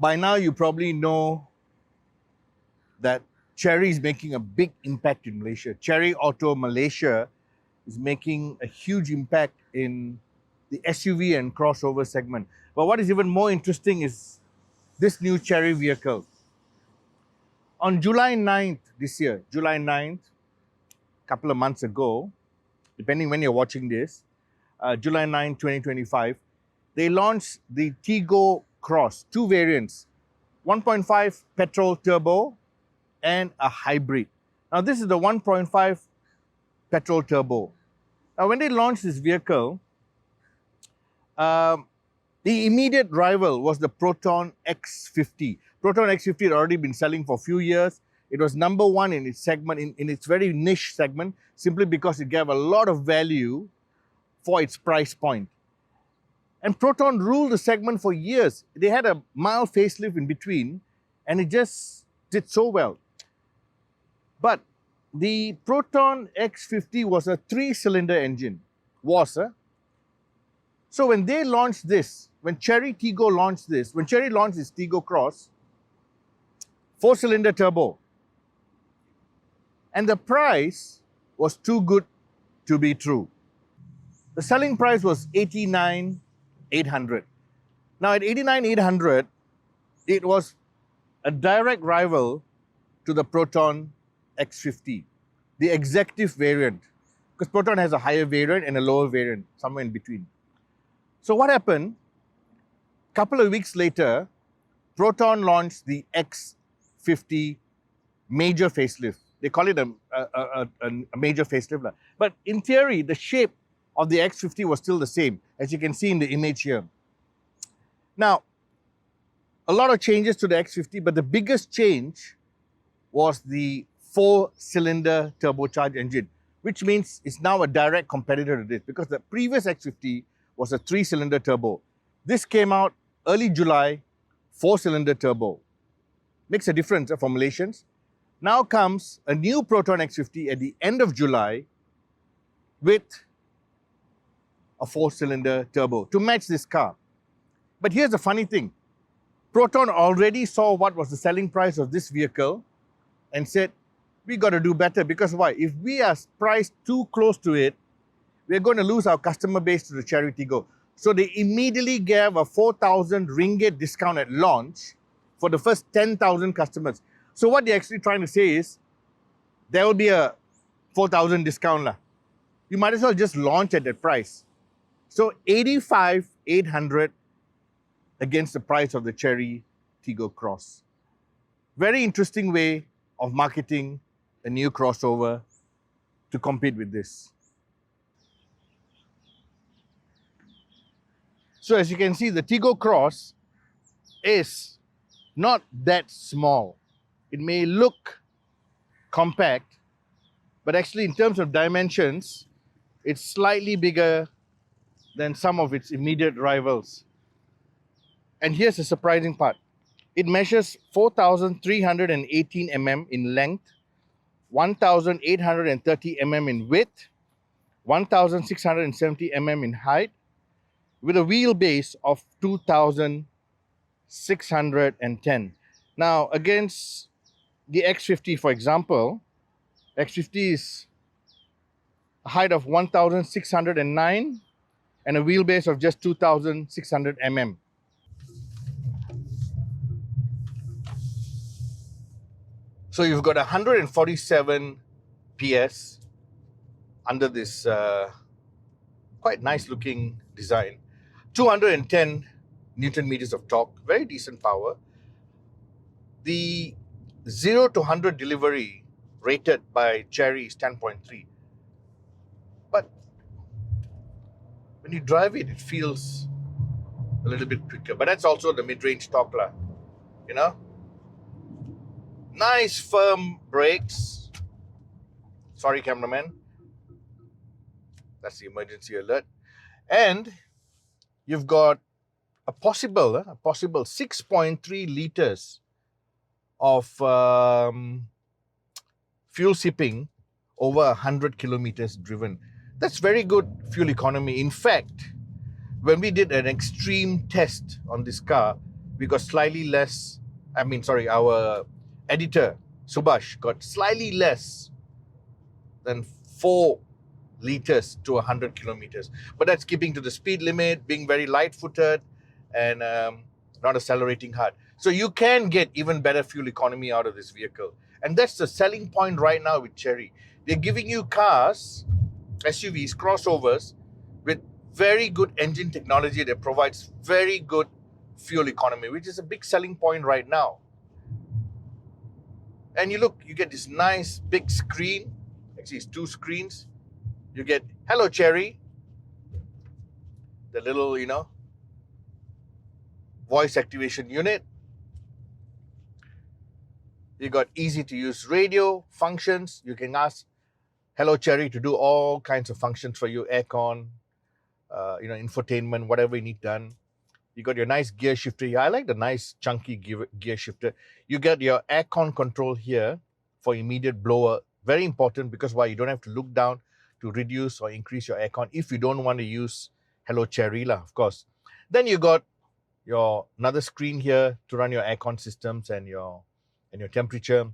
By now, you probably know that Chery is making a big impact in Malaysia. Chery Auto Malaysia is making a huge impact in the SUV and crossover segment. But what is even more interesting is this new Chery vehicle. On July 9th this year, July 9th, a couple of months ago, depending when you're watching this, July 9, 2025, they launched the Tiggo Cross, two variants, 1.5 petrol turbo and a hybrid. Now this is the 1.5 petrol turbo. Now when they launched this vehicle, the immediate rival was the Proton X50. Proton X50 had already been selling for a few years. It was number one in its segment, in its very niche segment, simply because it gave a lot of value for its price point. And Proton ruled the segment for years. They had a mild facelift in between, and it just did so well. But the Proton X50 was a 3-cylinder engine. So when they launched this, when Chery Tiggo launched this, when Chery launched this Tiggo Cross, 4-cylinder turbo, and the price was too good to be true. The selling price was 89,800. Now at 89,800, it was a direct rival to the Proton X50, the executive variant, because Proton has a higher variant and a lower variant, somewhere in between. So what happened? A couple of weeks later, Proton launched the X50 major facelift. They call it a major facelift. But in theory, the shape of the X50 was still the same, as you can see in the image here. Now, a lot of changes to the X50, but the biggest change was the 4-cylinder turbocharged engine, which means it's now a direct competitor to this, because the previous X50 was a 3-cylinder turbo. This came out early July, 4-cylinder turbo. Makes a difference for Malaysians. Now comes a new Proton X50 at the end of July with a 4-cylinder turbo to match this car. But here's the funny thing. Proton already saw what was the selling price of this vehicle and said, we got to do better, because why? If we are priced too close to it, we're going to lose our customer base to the Chery Tiggo. So they immediately gave a 4,000 ringgit discount at launch for the first 10,000 customers. So what they're actually trying to say is, there will be a 4,000 discount. You might as well just launch at that price. So 85,800 against the price of the Chery Tiggo Cross. Very interesting way of marketing a new crossover to compete with this. So as you can see, the Tiggo Cross is not that small. It may look compact, but actually in terms of dimensions, it's slightly bigger than some of its immediate rivals. And here's the surprising part. It measures 4,318 mm in length, 1,830 mm in width, 1,670 mm in height, with a wheelbase of 2,610. Now, against the X50, for example, X50 is a height of 1,609 and a wheelbase of just 2,600 mm. So you've got 147 PS under this quite nice looking design. 210 Newton meters of torque, very decent power. The 0 to 100 delivery rated by Chery is 10.3. But when you drive it, it feels a little bit quicker. But that's also the mid-range torque, you know. Nice firm brakes. Sorry, cameraman. That's the emergency alert. And you've got a possible 6.3 liters of fuel sipping over 100 kilometers driven. That's very good fuel economy. In fact, when we did an extreme test on this car, we got slightly less, our editor, Subhash, got slightly less than 4 liters to 100 kilometers. But that's keeping to the speed limit, being very light-footed, and not accelerating hard. So you can get even better fuel economy out of this vehicle. And that's the selling point right now with Chery. They're giving you cars, SUVs, crossovers, with very good engine technology that provides very good fuel economy, which is a big selling point right now. And you get this nice big screen. Actually, it's 2 screens. You get Hello Chery, the little, voice activation unit. You got easy to use radio functions. You can ask Hello Chery to do all kinds of functions for you, aircon, infotainment, whatever you need done. You got your nice gear shifter here. I like the nice chunky gear shifter. You get your aircon control here for immediate blower. Very important, because why? You don't have to look down to reduce or increase your aircon if you don't want to use Hello Chery, of course. Then you got your another screen here to run your aircon systems and your temperature.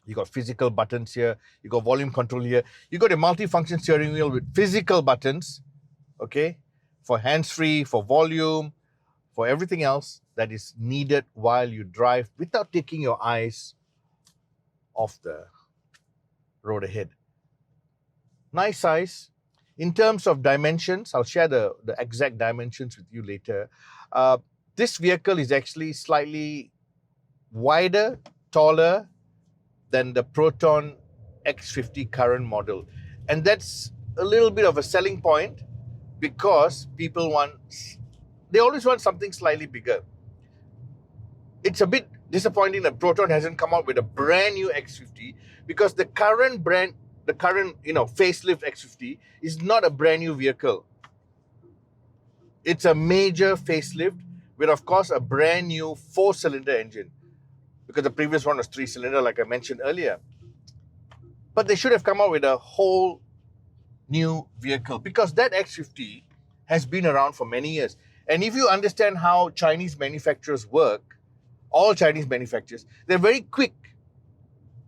You got physical buttons here. You got volume control here. You got a multi-function steering wheel with physical buttons, okay, for hands-free, for volume, for everything else that is needed while you drive without taking your eyes off the road ahead. Nice size. In terms of dimensions, I'll share the exact dimensions with you later. This vehicle is actually slightly wider, taller than the Proton X50 current model. And that's a little bit of a selling point, because they always want something slightly bigger. It's a bit disappointing that Proton hasn't come out with a brand new X50, because the current facelift X50 is not a brand new vehicle. It's a major facelift with, of course, a brand new 4-cylinder engine, because the previous one was 3-cylinder, like I mentioned earlier. But they should have come out with a whole new vehicle, because that X50 has been around for many years. And if you understand how Chinese manufacturers work, all Chinese manufacturers, they're very quick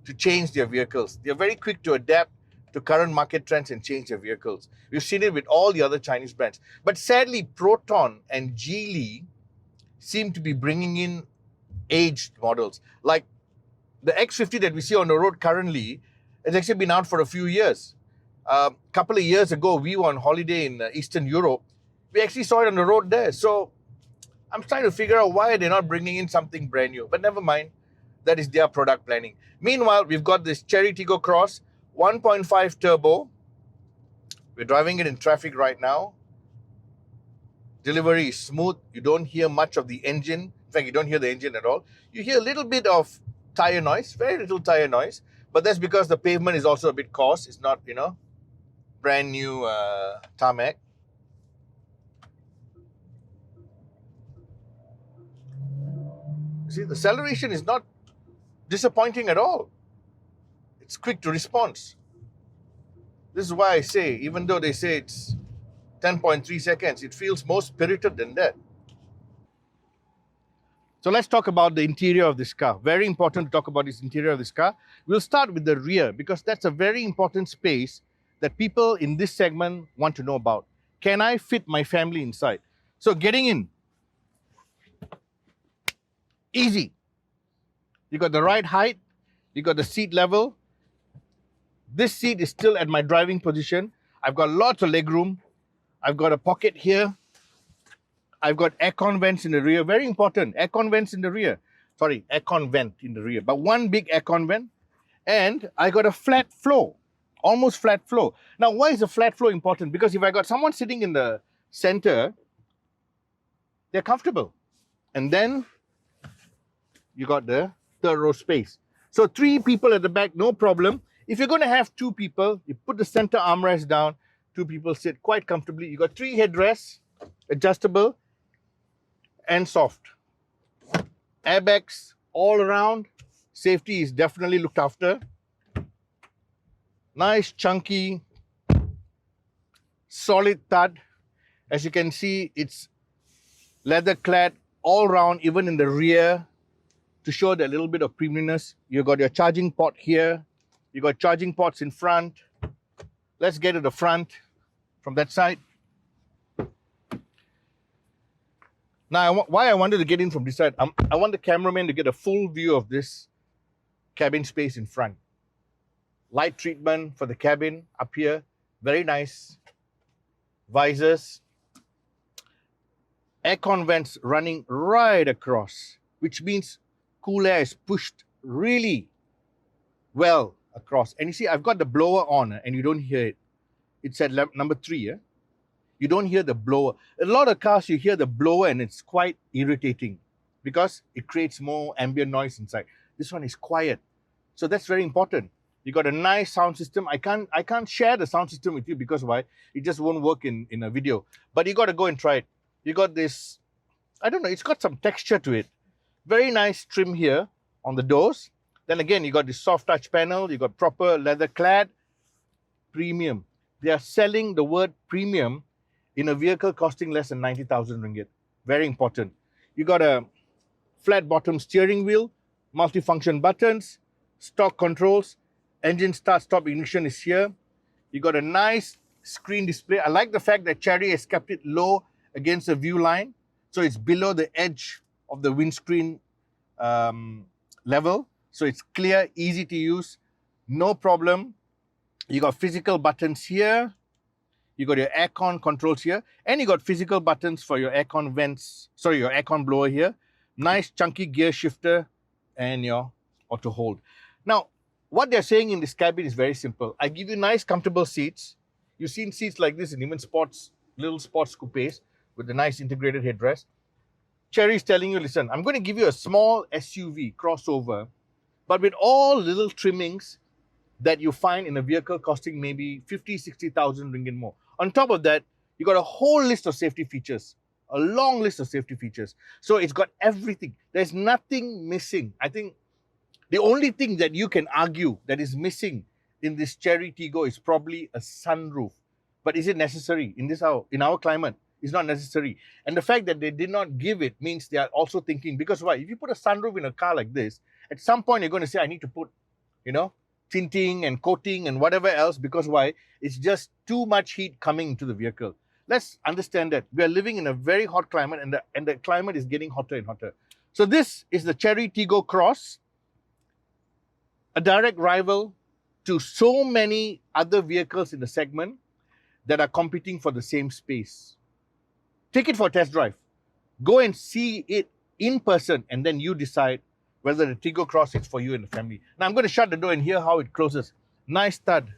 to change their vehicles. They're very quick to adapt to current market trends and change their vehicles. We've seen it with all the other Chinese brands. But sadly, Proton and Geely seem to be bringing in aged models. Like the X50 that we see on the road currently has actually been out for a few years. A couple of years ago, we were on holiday in Eastern Europe. We actually saw it on the road there. So I'm trying to figure out why they're not bringing in something brand new. But never mind. That is their product planning. Meanwhile, we've got this Chery Tiggo Cross, 1.5 turbo. We're driving it in traffic right now. Delivery is smooth. You don't hear much of the engine. In fact, you don't hear the engine at all. You hear a little bit of tire noise, very little tire noise. But that's because the pavement is also a bit coarse. It's not, brand new tarmac. See, the acceleration is not disappointing at all. It's quick to response. This is why I say, even though they say it's 10.3 seconds, it feels more spirited than that. So let's talk about the interior of this car. Very important to talk about this interior of this car. We'll start with the rear, because that's a very important space that people in this segment want to know about. Can I fit my family inside? So getting in, easy. You got the right height, you got the seat level. This seat is still at my driving position. I've got lots of leg room. I've got a pocket here. I've got aircon vents in the rear. Very important, aircon vents in the rear. Sorry, aircon vent in the rear, but one big aircon vent. And I got a flat floor, almost flat floor. Now, why is a flat floor important? Because if I got someone sitting in the center, they're comfortable. And then you got the third row space. So 3 people at the back, no problem. If you're going to have 2 people, you put the center armrest down, 2 people sit quite comfortably. You got 3 headrests, adjustable and soft. Airbags all around. Safety is definitely looked after. Nice, chunky, solid thud. As you can see, it's leather clad all round, even in the rear, to show that little bit of premiumness. You got your charging port here. You got charging ports in front. Let's get to the front from that side. Now, why I wanted to get in from this side, I want the cameraman to get a full view of this cabin space in front. Light treatment for the cabin up here. Very nice. Visors. Aircon vents running right across, which means cool air is pushed really well across. And you see, I've got the blower on and you don't hear it. It's at number 3. Yeah? You don't hear the blower. A lot of cars, you hear the blower and it's quite irritating because it creates more ambient noise inside. This one is quiet. So that's very important. You got a nice sound system. I can't share the sound system with you because why? It just won't work in a video. But you got to go and try it. You got this, I don't know, it's got some texture to it. Very nice trim here on the doors. Then again, you got this soft touch panel. You got proper leather clad. Premium. They are selling the word premium in a vehicle costing less than 90,000 ringgit. Very important. You got a flat bottom steering wheel, multifunction buttons, stock controls, engine start stop ignition is here. You got a nice screen display. I like the fact that Chery has kept it low against the view line. So it's below the edge of the windscreen level. So it's clear, easy to use, no problem. You got physical buttons here. You got your aircon controls here. And you got physical buttons for your aircon vents. Sorry, your aircon blower here. Nice chunky gear shifter and your auto hold. Now, what they're saying in this cabin is very simple. I give you nice comfortable seats. You've seen seats like this in even sports, little sports coupes with a nice integrated headrest. Chery is telling you, listen, I'm going to give you a small SUV crossover, but with all little trimmings that you find in a vehicle costing maybe 50, 60,000 ringgit more. On top of that, you got a whole list of safety features, a long list of safety features. So it's got everything. There's nothing missing. I think the only thing that you can argue that is missing in this Chery Tiggo is probably a sunroof. But is it necessary in our climate? It's not necessary. And the fact that they did not give it means they are also thinking, because why? If you put a sunroof in a car like this, at some point you're going to say, I need to put, tinting and coating and whatever else, because why? It's just too much heat coming to the vehicle. Let's understand that we are living in a very hot climate and the climate is getting hotter and hotter. So this is the Chery Tiggo Cross, a direct rival to so many other vehicles in the segment that are competing for the same space. Take it for a test drive. Go and see it in person and then you decide whether the Tiggo Cross is for you and the family. Now I'm going to shut the door and hear how it closes. Nice stud.